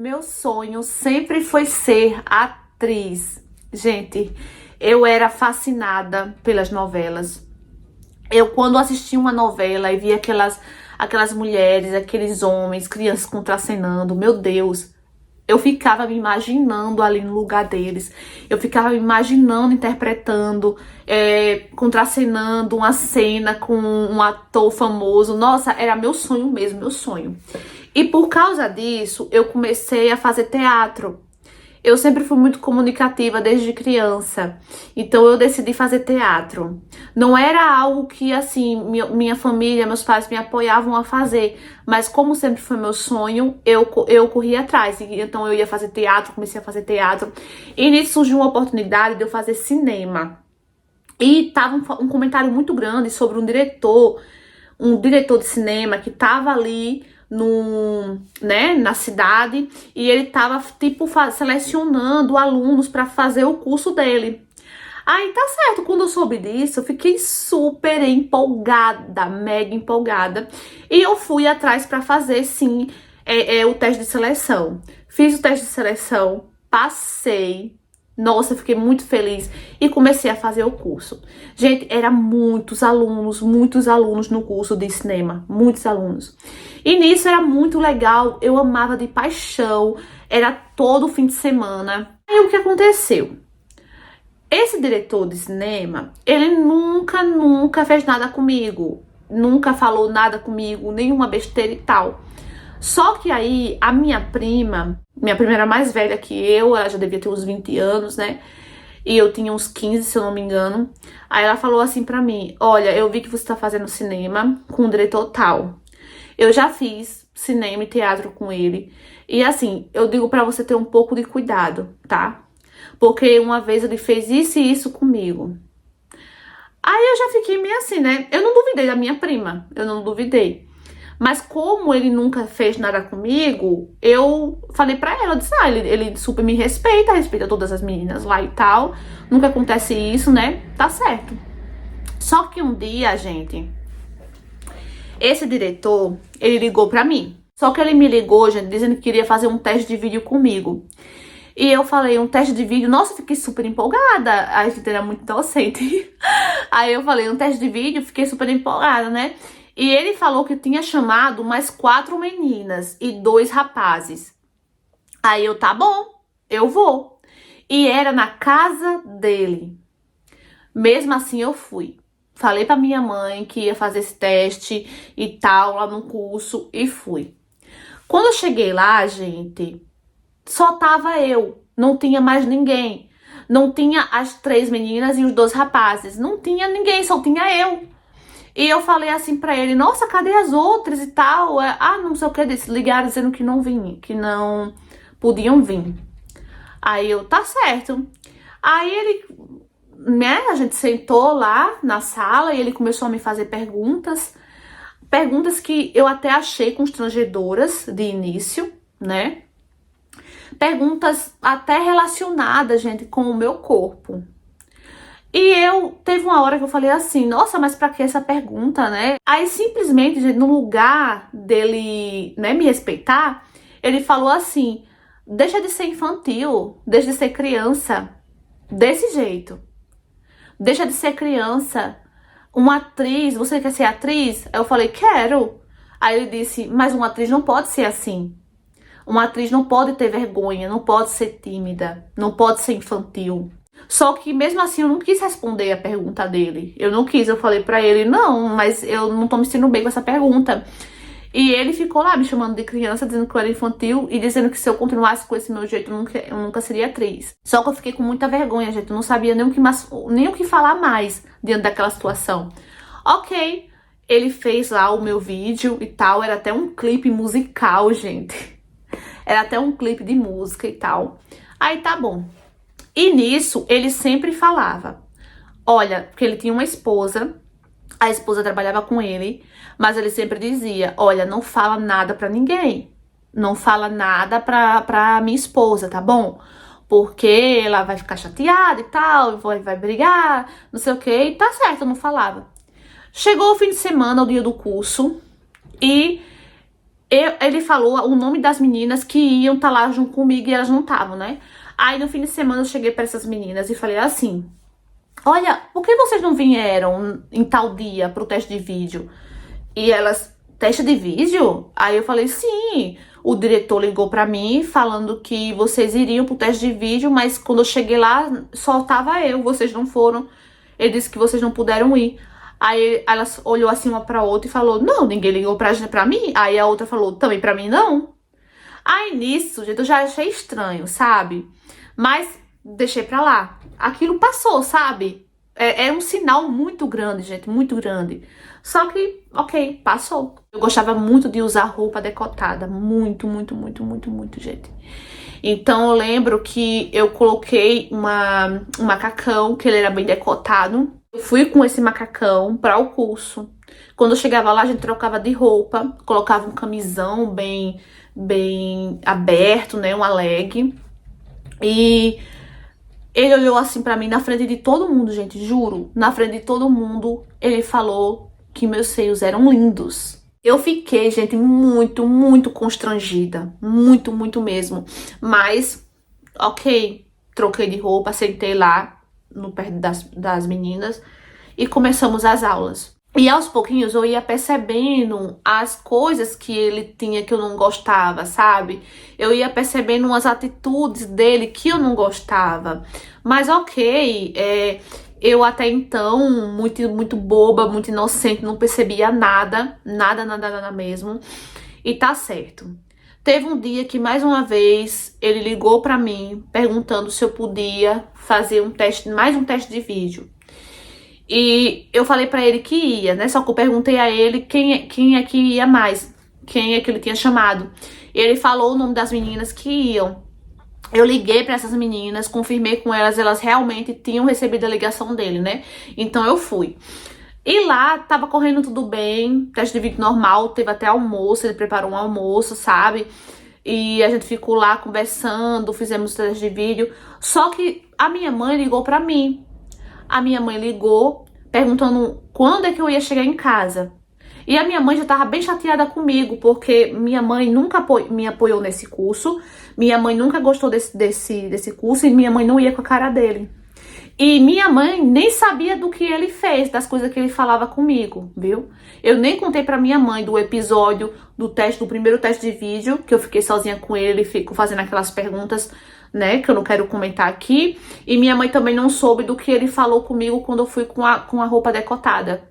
Meu sonho sempre foi ser atriz. Gente, eu era fascinada pelas novelas. Eu, quando assistia uma novela e via aquelas mulheres, aqueles homens, crianças contracenando, meu Deus, eu ficava me imaginando ali no lugar deles. Eu ficava me imaginando interpretando, contracenando uma cena com um ator famoso. Nossa, era meu sonho mesmo, meu sonho. E por causa disso, eu comecei a fazer teatro. Eu sempre fui muito comunicativa desde criança, então eu decidi fazer teatro. Não era algo que, assim, minha família, meus pais me apoiavam a fazer, mas como sempre foi meu sonho, eu corri atrás. Então eu ia fazer teatro, comecei a fazer teatro, e nisso surgiu uma oportunidade de eu fazer cinema. E tava um comentário muito grande sobre um diretor de cinema que tava ali na cidade, e ele tava, tipo, selecionando alunos para fazer o curso dele. Aí tá certo, quando eu soube disso, eu fiquei super empolgada, mega empolgada. E eu fui atrás para fazer, sim, o teste de seleção. Fiz o teste de seleção, passei. Nossa, eu fiquei muito feliz e comecei a fazer o curso. Gente, eram muitos alunos no curso de cinema, muitos alunos. E nisso era muito legal, eu amava de paixão, era todo fim de semana. Aí o que aconteceu? Esse diretor de cinema, ele nunca fez nada comigo, nunca falou nada comigo, nenhuma besteira e tal. Só que aí, a minha prima era mais velha que eu, ela já devia ter uns 20 anos, né? E eu tinha uns 15, se eu não me engano. Aí ela falou assim pra mim: olha, eu vi que você tá fazendo cinema com o diretor tal. Eu já fiz cinema e teatro com ele. E assim, eu digo pra você ter um pouco de cuidado, tá? Porque uma vez ele fez isso e isso comigo. Aí eu já fiquei meio assim, né? Eu não duvidei da minha prima, eu não duvidei. Mas como ele nunca fez nada comigo, eu falei pra ela, eu disse, ele super me respeita todas as meninas lá e tal. Nunca acontece isso, né? Tá certo. Só que um dia, gente, esse diretor, ele ligou pra mim. Só que ele me ligou, gente, dizendo que queria fazer um teste de vídeo comigo. E eu falei, um teste de vídeo, nossa, fiquei super empolgada. A gente era muito inocente. Aí eu falei, um teste de vídeo, fiquei super empolgada, né? E ele falou que tinha chamado mais 4 meninas e 2 rapazes. Aí eu, tá bom, eu vou. E era na casa dele. Mesmo assim eu fui. Falei pra minha mãe que ia fazer esse teste e tal, lá no curso, e fui. Quando eu cheguei lá, gente, só tava eu. Não tinha mais ninguém. Não tinha as 3 meninas e os 2 rapazes. Não tinha ninguém, só tinha eu. E eu falei assim pra ele, nossa, cadê as outras e tal? Não sei o que, ligaram dizendo que não vinha, que não podiam vir. Aí eu, tá certo. Aí ele, né, a gente sentou lá na sala e ele começou a me fazer perguntas. Perguntas que eu até achei constrangedoras de início, né? Perguntas até relacionadas, gente, com o meu corpo. E teve uma hora que eu falei assim, nossa, mas pra que essa pergunta, né? Aí simplesmente, gente, no lugar dele, né, me respeitar, ele falou assim, deixa de ser infantil, deixa de ser criança, desse jeito. Deixa de ser criança, uma atriz, você quer ser atriz? Aí eu falei, quero. Aí ele disse, mas uma atriz não pode ser assim. Uma atriz não pode ter vergonha, não pode ser tímida, não pode ser infantil. Só que mesmo assim eu não quis responder a pergunta dele. Eu não quis, eu falei pra ele, não, mas eu não tô me sentindo bem com essa pergunta. E ele ficou lá me chamando de criança, dizendo que eu era infantil e dizendo que se eu continuasse com esse meu jeito, eu nunca seria atriz. Só que eu fiquei com muita vergonha, gente. Eu não sabia nem o que falar mais diante daquela situação. Ok, ele fez lá o meu vídeo e tal. Era até um clipe musical, gente. Era até um clipe de música e tal. Aí tá bom. E nisso, ele sempre falava, olha, porque ele tinha uma esposa, a esposa trabalhava com ele, mas ele sempre dizia, olha, não fala nada pra ninguém, não fala nada pra minha esposa, tá bom? Porque ela vai ficar chateada e tal, vai brigar, não sei o que, e tá certo, eu não falava. Chegou o fim de semana, o dia do curso, e Ele falou o nome das meninas que iam estar lá junto comigo e elas não estavam, né? Aí no fim de semana eu cheguei pra essas meninas e falei assim: olha, por que vocês não vieram em tal dia pro teste de vídeo? E elas, teste de vídeo? Aí eu falei, sim. O diretor ligou pra mim falando que vocês iriam pro teste de vídeo, mas quando eu cheguei lá, só tava eu, vocês não foram. Ele disse que vocês não puderam ir. Aí ela olhou assim uma pra outra e falou, não, ninguém ligou pra mim. Aí a outra falou, também pra mim não. Aí nisso, gente, eu já achei estranho, sabe? Mas deixei pra lá. Aquilo passou, sabe? É um sinal muito grande, gente, muito grande. Só que, ok, passou. Eu gostava muito de usar roupa decotada. Muito, muito, muito, muito, muito, gente. Então eu lembro que eu coloquei um macacão, que ele era bem decotado. Eu fui com esse macacão para o curso. Quando eu chegava lá, a gente trocava de roupa, colocava um camisão bem aberto, né, uma leg. E ele olhou assim pra mim na frente de todo mundo, gente, juro. Na frente de todo mundo, ele falou que meus seios eram lindos. Eu fiquei, gente, muito, muito constrangida. Muito, muito mesmo. Mas, ok, troquei de roupa, sentei lá no perto das meninas e começamos as aulas. E aos pouquinhos eu ia percebendo as coisas que ele tinha que eu não gostava, sabe? Eu ia percebendo umas atitudes dele que eu não gostava. Mas ok, eu até então, muito, muito boba, muito inocente, não percebia nada, nada, nada, nada mesmo. E tá certo. Teve um dia que, mais uma vez, ele ligou pra mim, perguntando se eu podia fazer mais um teste de vídeo. E eu falei pra ele que ia, né? Só que eu perguntei a ele quem é que ia mais, quem é que ele tinha chamado. Ele falou o nome das meninas que iam. Eu liguei pra essas meninas, confirmei com elas, elas realmente tinham recebido a ligação dele, né? Então eu fui. E lá tava correndo tudo bem, teste de vídeo normal, teve até almoço, ele preparou um almoço, sabe? E a gente ficou lá conversando, fizemos teste de vídeo. Só que a minha mãe ligou pra mim. A minha mãe ligou perguntando quando é que eu ia chegar em casa. E a minha mãe já tava bem chateada comigo, porque minha mãe nunca me apoiou nesse curso, minha mãe nunca gostou desse curso e minha mãe não ia com a cara dele. E minha mãe nem sabia do que ele fez, das coisas que ele falava comigo, viu? Eu nem contei pra minha mãe do episódio do primeiro teste de vídeo, que eu fiquei sozinha com ele, fico fazendo aquelas perguntas, né, que eu não quero comentar aqui. E minha mãe também não soube do que ele falou comigo quando eu fui com a roupa decotada.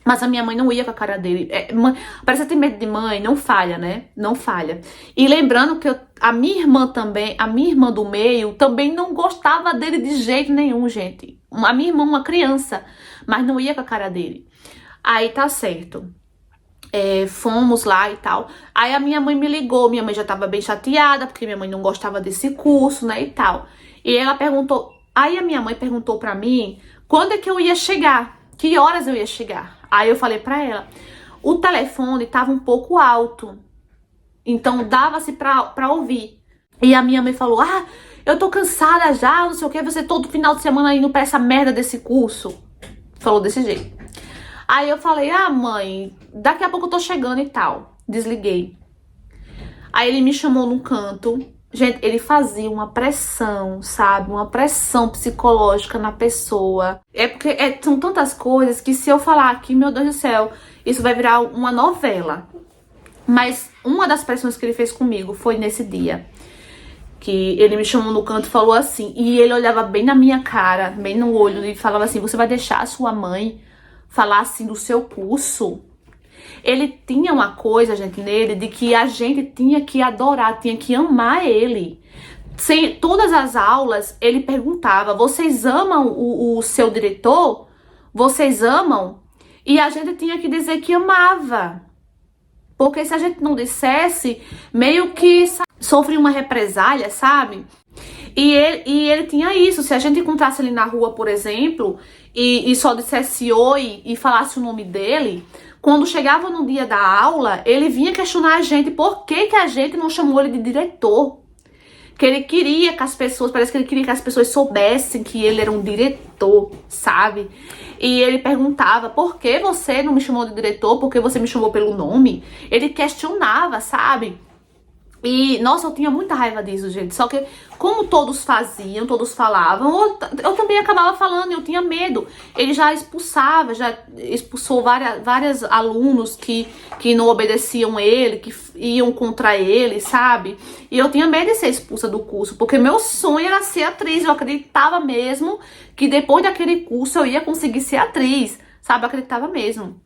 Mas a minha mãe não ia com a cara dele. Parece que tem medo de mãe, não falha, né? Não falha. E lembrando que a minha irmã também, a minha irmã do meio, também não gostava dele de jeito nenhum, gente. A minha irmã, uma criança, mas não ia com a cara dele. Aí tá certo. Fomos lá e tal. Aí a minha mãe me ligou, minha mãe já tava bem chateada, porque minha mãe não gostava desse curso, né, e tal. E ela perguntou, aí a minha mãe perguntou pra mim, quando é que eu ia chegar? Que horas eu ia chegar? Aí eu falei pra ela, o telefone tava um pouco alto, então dava-se pra ouvir. E a minha mãe falou, eu tô cansada já, não sei o que, você todo final de semana indo pra essa merda desse curso. Falou desse jeito. Aí eu falei, mãe, daqui a pouco eu tô chegando e tal. Desliguei. Aí ele me chamou num canto. Gente, ele fazia uma pressão, sabe? Uma pressão psicológica na pessoa. É porque são tantas coisas que se eu falar aqui, meu Deus do céu, isso vai virar uma novela. Mas uma das pressões que ele fez comigo foi nesse dia. Que ele me chamou no canto e falou assim. E ele olhava bem na minha cara, bem no olho, e falava assim, você vai deixar a sua mãe falar assim do seu curso? Ele tinha uma coisa, gente, nele, de que a gente tinha que adorar, tinha que amar ele. Sem todas as aulas, ele perguntava, vocês amam o seu diretor? Vocês amam? E a gente tinha que dizer que amava. Porque se a gente não dissesse, meio que sofria uma represália, sabe? E ele tinha isso, se a gente encontrasse ele na rua, por exemplo, e só dissesse oi e falasse o nome dele, quando chegava no dia da aula, ele vinha questionar a gente por que a gente não chamou ele de diretor. Que ele queria que as pessoas, parece que ele queria que as pessoas soubessem que ele era um diretor, sabe? E ele perguntava, por que você não me chamou de diretor? Por que você me chamou pelo nome? Ele questionava, sabe? E, nossa, eu tinha muita raiva disso, gente. Só que, como todos faziam, todos falavam, eu também acabava falando, eu tinha medo. Ele já expulsou vários alunos que não obedeciam ele, que iam contra ele, sabe? E eu tinha medo de ser expulsa do curso, porque meu sonho era ser atriz. Eu acreditava mesmo que depois daquele curso eu ia conseguir ser atriz, sabe? Eu acreditava mesmo.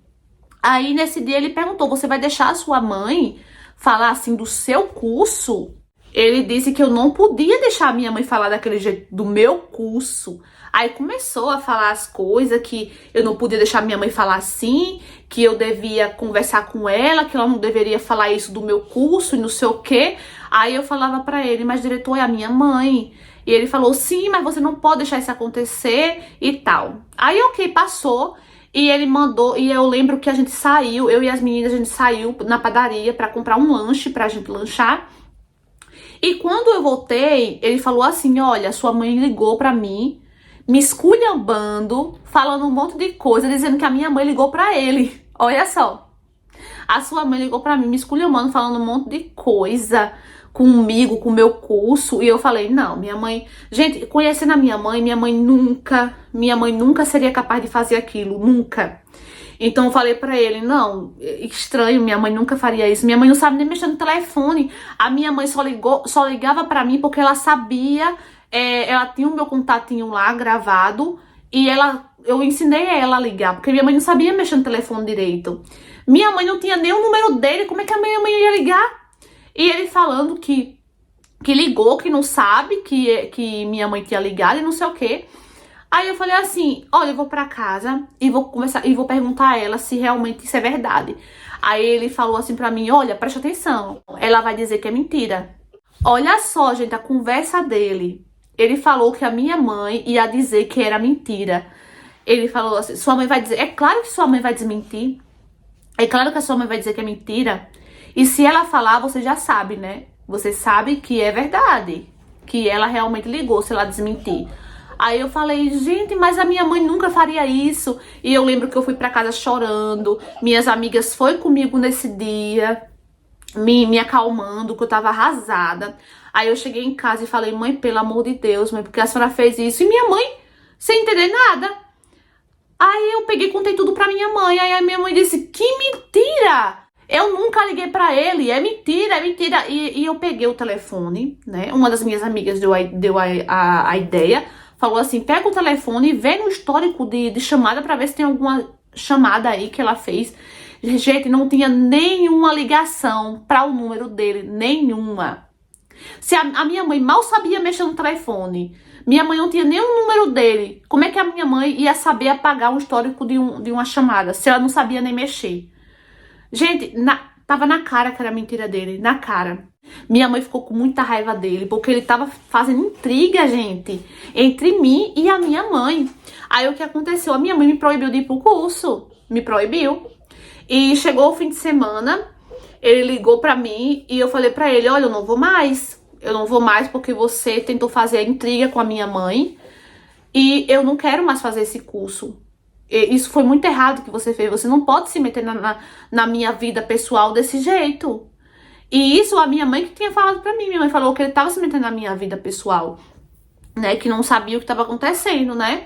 Aí, nesse dia, ele perguntou, você vai deixar a sua mãe falar assim do seu curso? Ele disse que eu não podia deixar a minha mãe falar daquele jeito do meu curso. Aí começou a falar as coisas, que eu não podia deixar minha mãe falar assim, que eu devia conversar com ela, que ela não deveria falar isso do meu curso e não sei o quê. Aí eu falava pra ele, mas diretor, é a minha mãe. E ele falou, sim, mas você não pode deixar isso acontecer e tal. Aí ok, passou. E ele mandou, e eu lembro que a gente saiu, eu e as meninas, a gente saiu na padaria pra comprar um lanche pra gente lanchar. E quando eu voltei, ele falou assim, olha, sua mãe ligou pra mim, me esculhambando, falando um monte de coisa, dizendo que a minha mãe ligou pra ele. Olha só. A sua mãe ligou pra mim, me esculhambando, falando um monte de coisa comigo, com o meu curso. E eu falei, não, minha mãe... Gente, conhecendo a minha mãe nunca seria capaz de fazer aquilo, nunca. Então eu falei pra ele, não, estranho, minha mãe nunca faria isso. Minha mãe não sabe nem mexer no telefone. A minha mãe só ligava pra mim porque ela sabia, ela tinha o meu contatinho lá gravado e eu ensinei ela a ligar, porque minha mãe não sabia mexer no telefone direito. Minha mãe não tinha nem o número dele, como é que a minha mãe ia ligar? E ele falando que ligou, que não sabe, que minha mãe tinha ligado e não sei o quê. Aí eu falei assim, olha, eu vou pra casa e vou conversar e vou perguntar a ela se realmente isso é verdade. Aí ele falou assim pra mim, olha, presta atenção, ela vai dizer que é mentira. Olha só, gente, a conversa dele. Ele falou que a minha mãe ia dizer que era mentira. Ele falou assim, sua mãe vai dizer, é claro que sua mãe vai desmentir. É claro que a sua mãe vai dizer que é mentira. E se ela falar, você já sabe, né? Você sabe que é verdade, que ela realmente ligou, se ela desmentir. Aí eu falei, gente, mas a minha mãe nunca faria isso. E eu lembro que eu fui pra casa chorando. Minhas amigas foram comigo nesse dia, me acalmando, que eu tava arrasada. Aí eu cheguei em casa e falei, mãe, pelo amor de Deus, mãe, porque a senhora fez isso? E minha mãe, sem entender nada. Aí eu peguei e contei tudo pra minha mãe. Aí a minha mãe disse, que mentira! Eu nunca liguei pra ele, é mentira, é mentira. E eu peguei o telefone, né? Uma das minhas amigas deu a ideia, falou assim, pega o telefone e vê no histórico de chamada pra ver se tem alguma chamada aí que ela fez. Gente, não tinha nenhuma ligação pra o número dele, nenhuma. Se a minha mãe mal sabia mexer no telefone, minha mãe não tinha nenhum número dele, como é que a minha mãe ia saber apagar um histórico de uma chamada, se ela não sabia nem mexer? Gente, tava na cara que era mentira dele, na cara. Minha mãe ficou com muita raiva dele, porque ele tava fazendo intriga, gente, entre mim e a minha mãe. Aí o que aconteceu? A minha mãe me proibiu de ir pro curso, me proibiu. E chegou o fim de semana, ele ligou pra mim e eu falei pra ele, olha, eu não vou mais. Eu não vou mais porque você tentou fazer a intriga com a minha mãe e eu não quero mais fazer esse curso. Isso foi muito errado que você fez. Você não pode se meter na minha vida pessoal desse jeito. E isso a minha mãe que tinha falado pra mim. Minha mãe falou que ele tava se metendo na minha vida pessoal, né? Que não sabia o que tava acontecendo, né?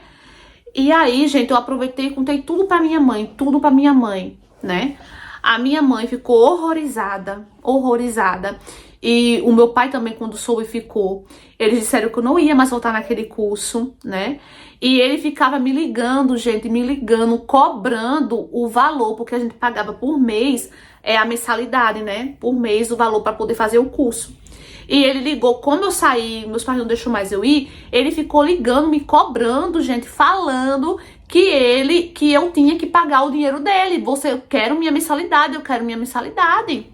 E aí, gente, eu aproveitei e contei tudo pra minha mãe, né? A minha mãe ficou horrorizada, horrorizada. E o meu pai também, quando soube, ficou. Eles disseram que eu não ia mais voltar naquele curso, né? E ele ficava me ligando, gente, me ligando, cobrando o valor, porque a gente pagava por mês, a mensalidade, né? Por mês o valor para poder fazer o curso. E ele ligou, como eu saí, meus pais não deixou mais eu ir, ele ficou ligando, me cobrando, gente, falando que eu tinha que pagar o dinheiro dele. Eu quero minha mensalidade, eu quero minha mensalidade.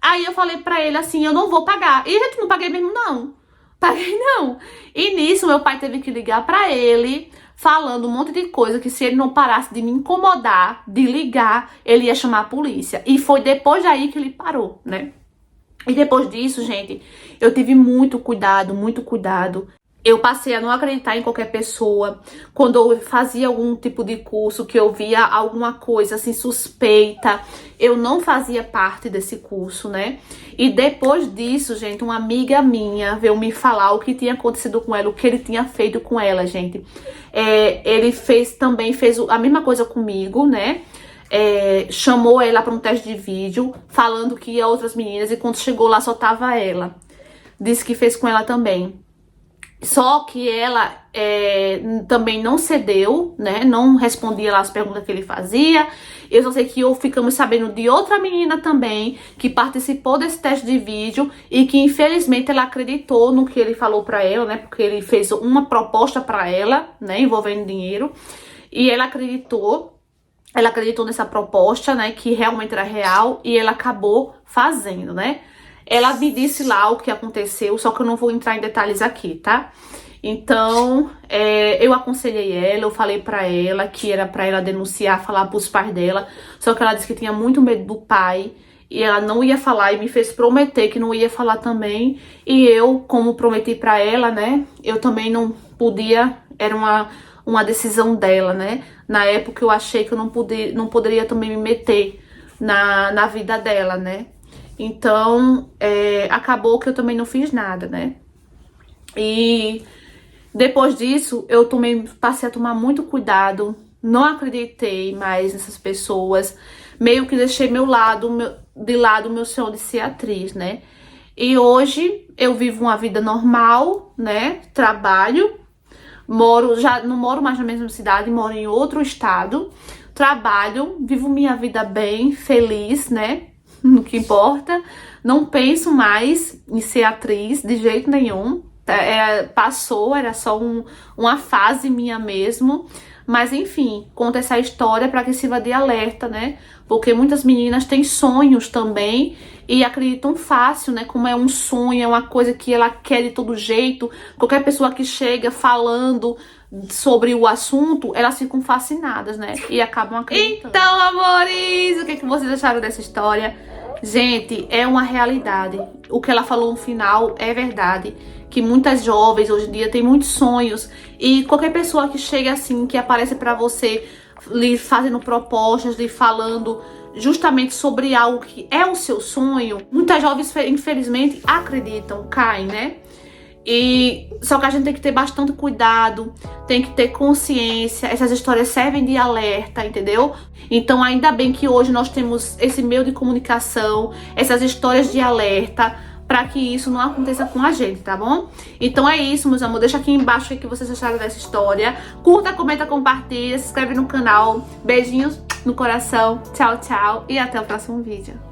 Aí eu falei pra ele assim, eu não vou pagar. E, gente, não paguei mesmo, não. Paguei, não. E nisso, meu pai teve que ligar pra ele, falando um monte de coisa, que se ele não parasse de me incomodar, de ligar, ele ia chamar a polícia. E foi depois daí que ele parou, né? E depois disso, gente, eu tive muito cuidado, muito cuidado. Eu passei a não acreditar em qualquer pessoa. Quando eu fazia algum tipo de curso, que eu via alguma coisa assim suspeita, eu não fazia parte desse curso, né? E depois disso, gente, uma amiga minha veio me falar o que tinha acontecido com ela, o que ele tinha feito com ela, gente. Ele também fez a mesma coisa comigo, né? Chamou ela para um teste de vídeo, falando que ia outras meninas, e quando chegou lá só tava ela. Disse que fez com ela também. Só que ela também não cedeu, né? Não respondia lá as perguntas que ele fazia. Eu só sei que ficamos sabendo de outra menina também que participou desse teste de vídeo e que infelizmente ela acreditou no que ele falou pra ela, né? Porque ele fez uma proposta pra ela, né? Envolvendo dinheiro. E ela acreditou. Ela acreditou nessa proposta, né, que realmente era real, e ela acabou fazendo, né? Ela me disse lá o que aconteceu, só que eu não vou entrar em detalhes aqui, tá? Então, eu aconselhei ela, eu falei pra ela que era pra ela denunciar, falar pros pais dela, só que ela disse que tinha muito medo do pai, e ela não ia falar, e me fez prometer que não ia falar também, e eu, como prometi pra ela, né, eu também não podia, era uma decisão dela, né? Na época eu achei que eu não poderia também me meter na vida dela, né? Então, acabou que eu também não fiz nada, né? E depois disso, passei a tomar muito cuidado, não acreditei mais nessas pessoas, meio que deixei de lado o meu sonho de ser atriz, né? E hoje eu vivo uma vida normal, né? Trabalho. Já não moro mais na mesma cidade, moro em outro estado. Trabalho, vivo minha vida bem, feliz, né? No que importa. Não penso mais em ser atriz de jeito nenhum. Passou, era só uma fase minha mesmo. Mas enfim, conta essa história para que sirva de alerta, né? Porque muitas meninas têm sonhos também e acreditam fácil, né? Como é um sonho, é uma coisa que ela quer de todo jeito. Qualquer pessoa que chega falando sobre o assunto, elas ficam fascinadas, né? E acabam acreditando. Então, amores, o que vocês acharam dessa história? Gente, é uma realidade. O que ela falou no final é verdade. Que muitas jovens hoje em dia têm muitos sonhos. E qualquer pessoa que chega assim, que aparece pra você, lhe fazendo propostas, lhe falando justamente sobre algo que é o seu sonho, muitas jovens, infelizmente, acreditam, caem, né? Só que a gente tem que ter bastante cuidado, tem que ter consciência. Essas histórias servem de alerta, entendeu? Então ainda bem que hoje nós temos esse meio de comunicação, essas histórias de alerta, para que isso não aconteça com a gente, tá bom? Então é isso, meus amores. Deixa aqui embaixo o que vocês acharam dessa história. Curta, comenta, compartilha, se inscreve no canal. Beijinhos no coração. Tchau, tchau. E até o próximo vídeo.